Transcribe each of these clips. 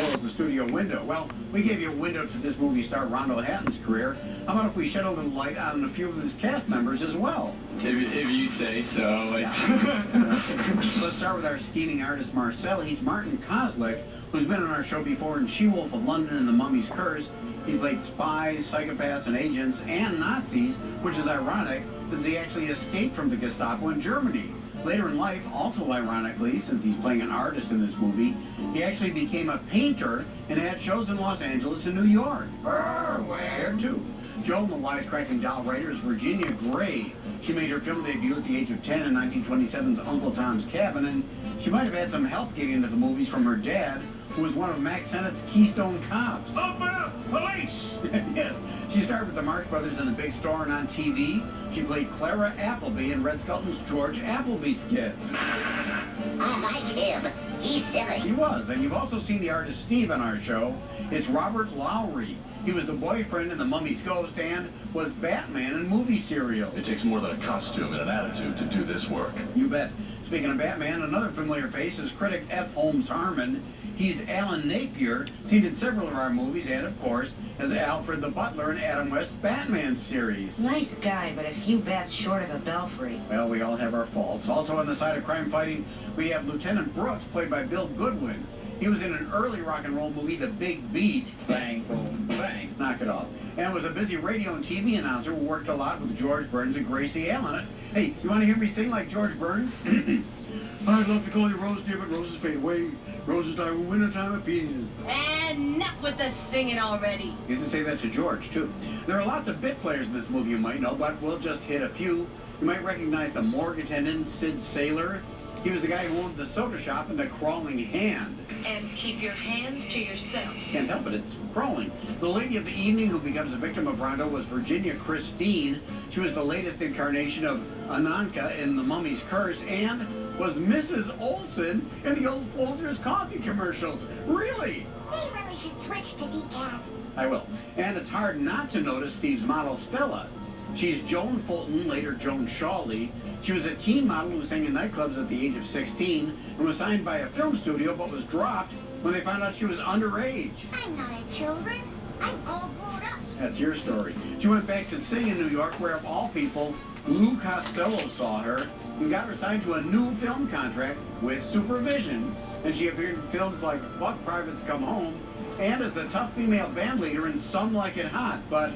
close the studio window. Well, we gave you a window to this movie star Rondo Hatton's career. How about if we shed a little light on a few of his cast members as well? If you say so. Let's start with our scheming artist Marcel. He's Martin Kozlik, who's been on our show before in She-Wolf of London and The Mummy's Curse. He's played spies, psychopaths, and agents, and Nazis, which is ironic, since he actually escaped from the Gestapo in Germany. Later in life, also ironically, since he's playing an artist in this movie, he actually became a painter and had shows in Los Angeles and New York. There too. Joel and the wisecracking doll writer is Virginia Gray. She made her film debut at the age of 10 in 1927's Uncle Tom's Cabin, and she might have had some help getting into the movies from her dad, who was one of Mack Sennett's Keystone Cops. Open up! Police! Yes. She starred with the Marx Brothers in The Big Store and on TV. She played Clara Appleby in Red Skelton's George Appleby skits. I like him. He's silly. He was, and you've also seen the artist Steve on our show. It's Robert Lowry. He was the boyfriend in The Mummy's Ghost and was Batman in movie serial. It takes more than a costume and an attitude to do this work. You bet. Speaking of Batman, another familiar face is critic F. Holmes Harmon. He's Alan Napier, seen in several of our movies, and of course, as Alfred the Butler in Adam West's Batman series. Nice guy, but a few bats short of a belfry. Well, we all have our faults. Also on the side of crime fighting, we have Lieutenant Brooks, played by Bill Goodwin. He was in an early rock and roll movie, The Big Beat. Bang, boom, bang. Knock it off. And was a busy radio and TV announcer who worked a lot with George Burns and Gracie Allen. Hey, you want to hear me sing like George Burns? I'd love to call you Rose, dear, but roses fade away. Roses die when wintertime appears. Enough with the singing already. Used to say that to George, too. There are lots of bit players in this movie you might know, but we'll just hit a few. You might recognize the morgue attendant, Sid Saylor. He was the guy who owned the soda shop and The Crawling Hand. And keep your hands to yourself. Can't help it, it's crawling. The lady of the evening who becomes a victim of Rondo was Virginia Christine. She was the latest incarnation of Ananka in The Mummy's Curse and was Mrs. Olsen in the old Folgers coffee commercials. Really? They really should switch to decaf. I will. And it's hard not to notice Steve's model, Stella. She's Joan Fulton, later Joan Shawley. She was a teen model who sang in nightclubs at the age of 16 and was signed by a film studio but was dropped when they found out she was underage. I'm not a children. I'm all grown up. That's your story. She went back to sing in New York, where of all people, Lou Costello saw her and got her signed to a new film contract with Supervision. And she appeared in films like Buck Privates Come Home and as the tough female band leader in Some Like It Hot. But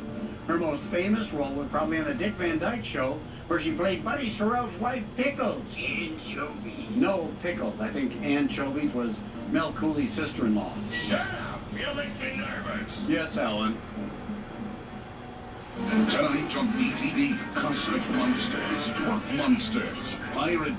her most famous role was probably on the Dick Van Dyke Show, where she played Buddy Sorrell's wife, Pickles. Anchovy. No, Pickles. I think Anchovies was Mel Cooley's sister-in-law. Shut up! You make me nervous. Yes, Ellen. Tonight on BTV, Cosmic Monsters, What Monsters, Pirate